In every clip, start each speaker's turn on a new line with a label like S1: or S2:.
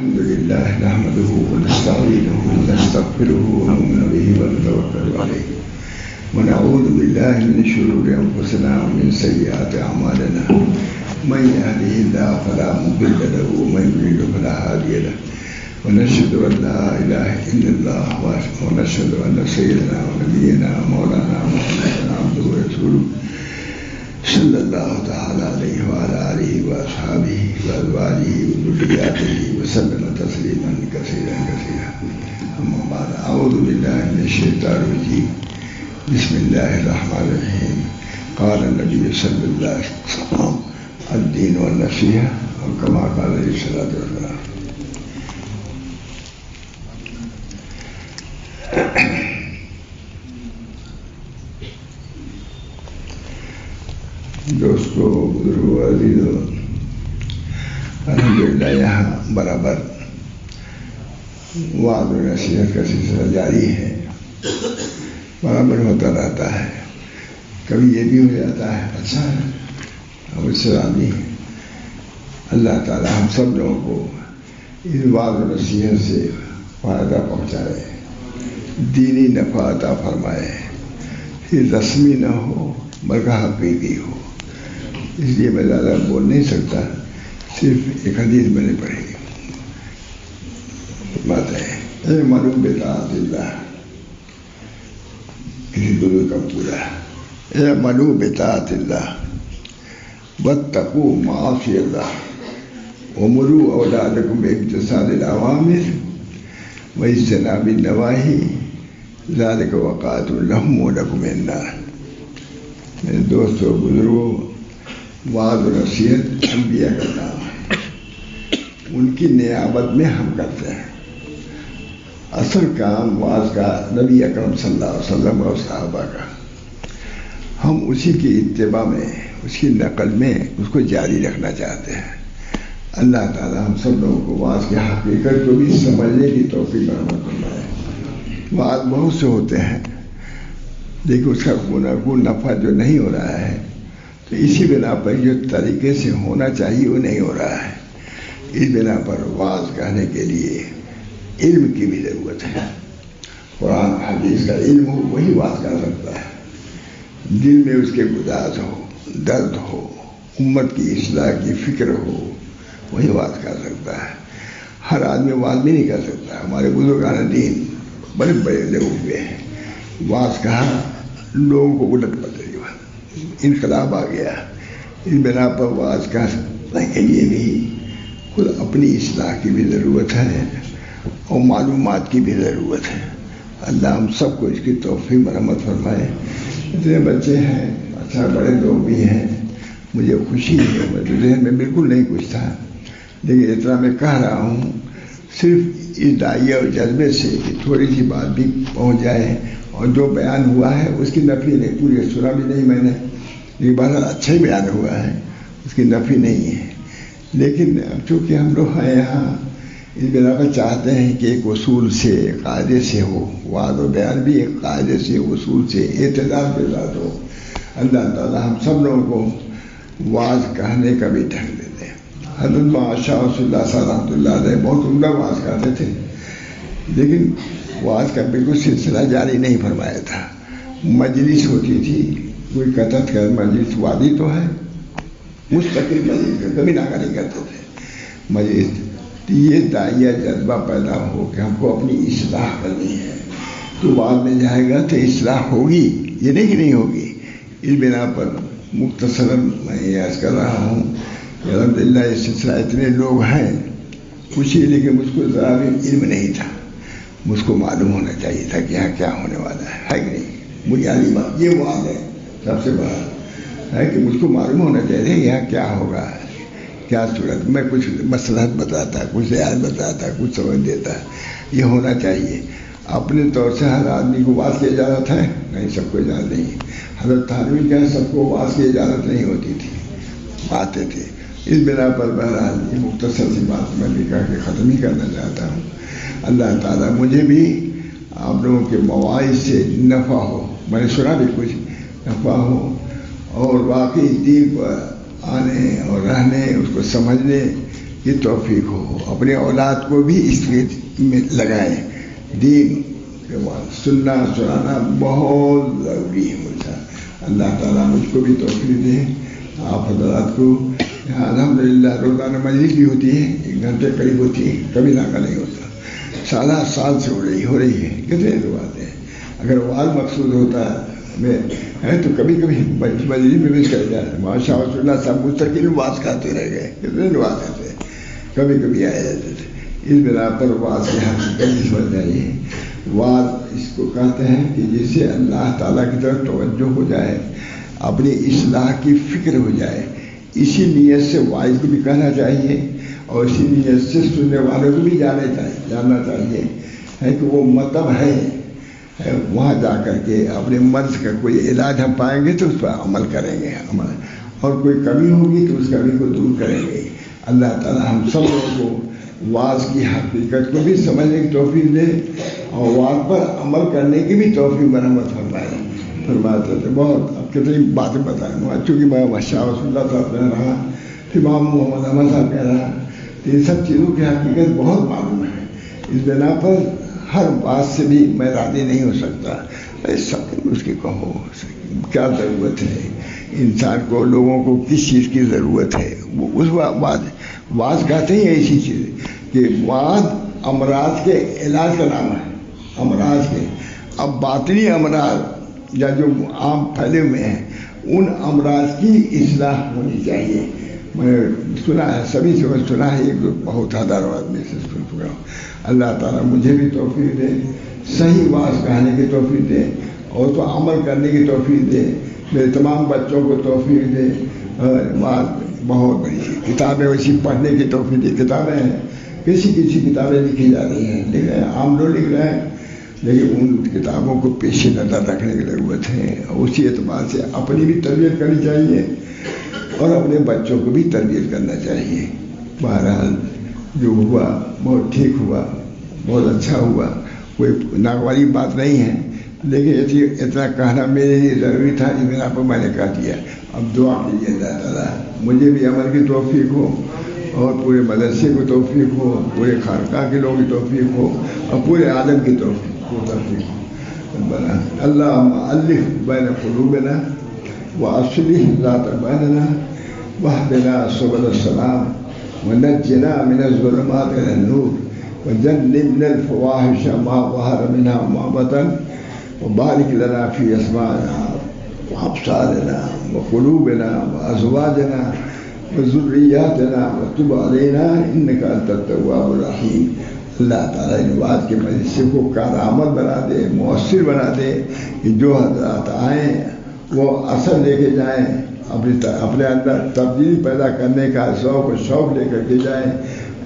S1: الحمد لله نحمده ونستعينه ونستغفره ونؤمن به ونتوكل عليه ونعوذ بالله من شرور أنفسنا ومن سيئات أعمالنا من يهده الله فلا مضل له ومن يضلل فلا هادي له ونشهد أن لا إله إلا الله ونشهد أن سيدنا ونبينا مولانا محمدا عبده ورسوله صلی اللہ تعالی علیہ وعلى آلہ وأصحابہ وأزواجہ وذریاتہ وسلم تسلیما کثیرا کثیرا اما بعد اعوذ باللہ من الشیطان الرجیم بسم اللہ الرحمن الرحیم قال النبی صلی اللہ علیہ وسلم الدین والنصیحہ اور کما قال علیہ الصلوۃ والسلام. دوستو بزرگو عزیزو، الحمدللہ یہاں برابر وعظ و نصیحت کا سلسلہ جاری ہے، برابر ہوتا رہتا ہے. کبھی یہ بھی ہو جاتا ہے اچھا ہے اب اس سے راضی ہے. اللہ تعالی ہم سب لوگوں کو اس وعظ و نصیحت سے فائدہ پہنچائے، دینی نفع عطا فرمائے، پھر رسمی نہ ہو بلکہ حقیقی ہو. اس لیے میں زیادہ بول نہیں سکتا، صرف ایک حدیث میں نے پڑھی. بات ہے اعملوا بطاعت اللہ، کسی گرو کا پورا اعملوا بطاعت اللہ واتقوا معاصی اللہ ومروا اولادکم بامتثال الاوامر واجتناب النواہی ذلک وقاۃ لہم ولکم من النار. میرے دوستوں بزرگوں، وعظ و نصیحت انبیاء کا کام ہے، ان کی نیابت میں ہم کرتے ہیں. اصل کام وعظ کا نبی اکرم صلی اللہ علیہ وسلم اور صحابہ کا، ہم اسی کی اتباع میں، اس کی نقل میں اس کو جاری رکھنا چاہتے ہیں. اللہ تعالیٰ ہم سب لوگوں کو وعظ کی حقیقت کو بھی سمجھنے کی توفیق عطا فرمائے. وعظ بہت سے ہوتے ہیں لیکن اس کا کوئی نفع جو نہیں ہو رہا ہے، تو اسی بنا پر جو طریقے سے ہونا چاہیے وہ نہیں ہو رہا ہے. اس بنا پر وعظ کہنے کے لیے علم کی بھی ضرورت ہے. قرآن حدیث کا علم ہو وہی وعظ کر سکتا ہے. دل میں اس کے گداز ہو، درد ہو، امت کی اصلاح کی فکر ہو، وہی وعظ کر سکتا ہے. ہر آدمی وعظ بھی نہیں کر سکتا. ہمارے بزرگان دین بڑے بڑے لوگ ہوئے ہیں، وعظ کہا لوگوں کو الٹ پلٹ انقلاب آ گیا. اس بنا پر وعظ کہنے کے لیے بھی خود اپنی اصلاح کی بھی ضرورت ہے اور معلومات کی بھی ضرورت ہے. اللہ ہم سب کو اس کی توفیق مرحمت فرمائے. اتنے بچے ہیں، اچھا بڑے لوگ بھی ہیں، مجھے خوشی ہے. میرے ذہن میں بالکل نہیں کچھ تھا، لیکن اتنا میں کہہ رہا ہوں صرف اس داعیہ اور جذبے سے کہ تھوڑی سی بات بھی پہنچ جائے. اور جو بیان ہوا ہے اس کی نفی نہیں، پوری سنا بھی نہیں میں نے، یہ بات اچھا ہی بیان ہوا ہے، اس کی نفی نہیں ہے. لیکن اب چونکہ ہم لوگ ہیں یہاں، اس بنا پر چاہتے ہیں کہ ایک اصول سے، قاعدے سے ہو. وعظ و بیان بھی ایک قاعدے سے، اصول سے، اعتدال کے ساتھ ہو. اللہ تعالیٰ ہم سب لوگوں کو وعظ کہنے کا بھی ڈھنگ دے دے. حضرت شاہ رسول اللہ صلی اللہ علیہ بہت عمدہ وعظ کرتے تھے، لیکن وعظ کا بالکل سلسلہ جاری نہیں فرمایا تھا. مجلس ہوتی تھی، کوئی کتت کر مجلس وادی تو ہے، مستقل مجلس کبھی ناکہ نہیں کرتے تھے. مجلس یہ داعیہ جذبہ پیدا ہو کہ ہم کو اپنی اصلاح کرنی ہے، تو بعد میں جائے گا تو اصلاح ہوگی، یہ نہیں کہ نہیں ہوگی. اس بنا پر مختصراً میں یہ عرض کر رہا ہوں کہ الحمدللہ یہ سلسلہ اتنے لوگ ہیں خوشی، لیکن مجھ کو ذرا بھی علم نہیں تھا. مجھ کو معلوم ہونا چاہیے تھا کہ یہاں کیا ہونے والا ہے کہ نہیں. بنیادی بات یہ بات ہے، سب سے بڑا ہے کہ مجھ کو معلوم ہونا چاہیے کہ یہاں کیا ہوگا، کیا صورت. میں کچھ مصلحت بتاتا، کچھ رعایت بتاتا، کچھ سمجھ دیتا. یہ ہونا چاہیے. اپنے طور سے ہر آدمی کو وعظ کی اجازت ہے نہیں، سب کو اجازت نہیں. حضرت تھانوی کیا سب کو وعظ کی اجازت نہیں ہوتی تھی، آتے تھے. اس بنا پر بہرحال یہ مختصر سی بات میں بھی کہا کہ ختم ہی کرنا چاہتا ہوں. اللہ تعالیٰ مجھے بھی آپ لوگوں کے مواعظ سے نفع ہو، میں نے سنا بھی کچھ نفع ہو، اور واقعی دین پر آنے اور رہنے، اس کو سمجھنے یہ توفیق ہو. اپنے اولاد کو بھی اس میں لگائیں. دین کے بعد سننا سنانا بہت ضروری ہے مجھے. اللہ تعالیٰ مجھ کو بھی توفیق دے. آپ حضرات کو الحمدللہ روزانہ مجلس بھی ہوتی ہے, 1 گھنٹے قریب ہوتی ہے, کبھی نہ نہیں ہوتا. سالہ سال سے ہو رہی ہے. کتنے بات ہے. اگر وعظ مقصود ہوتا ہے تو کبھی کبھی مجلس میں بھی کر جائے. ماشاء اللہ صاحب مستقل وعظ کرتے رہ گئے. کتنے وعظ کرتے کبھی کبھی آئے جاتے تھے. اس بنا پر وعظ کی حقیقت بن جائیے. وعظ اس کو کہتے ہیں کہ جس سے اللہ تعالیٰ کی طرف توجہ ہو جائے, اپنی اصلاح کی فکر ہو جائے. اسی نیت سے وعظ کو بھی کہنا چاہیے اور اسی نیت سے سننے والوں کو بھی جاننا چاہیے ہے کہ وہ مطلب ہے وہاں جا کر کے اپنے مرض کا کوئی علاج ہم پائیں گے تو اس پر عمل کریں گے. اور کوئی کمی ہوگی تو اس کمی کو دور کریں گے. اللہ تعالیٰ ہم سب لوگوں کو وعظ کی حقیقت کو بھی سمجھنے کی توفیق دے اور وعظ پر عمل کرنے کی بھی توفیق مرحمت فرماتے تھے. بہت اب کتنی باتیں بتائیں. چونکہ میں شاہ رسول اللہ صاحب کہہ رہا, امام محمد احمد صاحب کہہ رہا, تو یہ سب چیزوں کی حقیقت بہت معلوم ہے. اس بنا پر ہر بات سے بھی میں راضی نہیں ہو سکتا. سب اس کی کہو کیا ضرورت ہے انسان کو, لوگوں کو کس چیز کی ضرورت ہے. اس بعض کہتے ہیں ایسی چیز کہ بعض امراض کے علاج کا نام ہے. امراض کے اب باطنی امراض یا جو عام پھیلے ہوئے ہیں ان امراض کی اصلاح ہونی چاہیے. میں سنا ہے, سبھی سے میں سنا ہے, ایک بہت ہزاروں آدمی سے سن چکا ہوں. اللہ تعالیٰ مجھے بھی توفیق دے, صحیح بات کہنے کی توفیق دے اور تو عمل کرنے کی توفیق دے. میرے تمام بچوں کو توفیق دے. بات بہت بڑی کتابیں ویسی پڑھنے کی توفیق دے. کتابیں ہیں, کسی کتابیں لکھی جا رہی ہیں, لکھ رہے ہیں, عام لوگ لکھ رہے ہیں, لیکن ان کتابوں کو پیش نظر رکھنے کی ضرورت ہے. اسی اعتبار سے اپنی بھی تربیت کرنی چاہیے اور اپنے بچوں کو بھی تربیت کرنا چاہیے. بہرحال جو ہوا بہت ٹھیک ہوا, بہت اچھا ہوا, کوئی ناگواری بات نہیں ہے, لیکن اتنا کہنا میرے لیے ضروری تھا. اس بنا پر میں نے کہہ دیا. اب دعا کیجیے اللہ تعالیٰ مجھے بھی عمل کی توفیق ہو اور پورے مدرسے کو توفیق ہو, پورے خانقاہ کے لوگوں کی توفیق ہو اور پورے عالم کی توفیق ہو. اللہم الف بین قلوبنا واصلح ذات بیننا واہدنا سبل السلام ونجنا من الظلمات الى النور وجنبنا الفواحش ما ظهر منها وما بطن وبارك لنا في اسماعنا وابصارنا وقلوبنا وازواجنا وذرياتنا وتب علينا انك انت التواب الرحيم. اللہ تعالیٰ ان بات کے مجلس کو کارآمد بنا دے, مؤثر بنا دے کہ جو حضرات آئیں وہ اثر لے کے جائیں, اپنے اندر تبدیلی پیدا کرنے کا ذوق و شوق لے کر کے جائیں.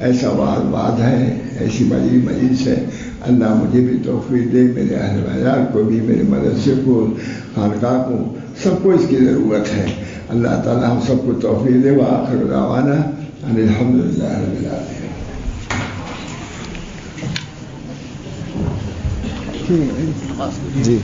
S1: ایسا بات ہے, ایسی مجلس ہے. اللہ مجھے بھی توفیق دے, میرے اہل بیان کو بھی, میرے مدرسے کو, خانقاہ کو, سب کو اس کی ضرورت ہے. اللہ تعالیٰ ہم سب کو توفیق دے. وآخر دعوانا ان الحمدللہ رب العالمین. جی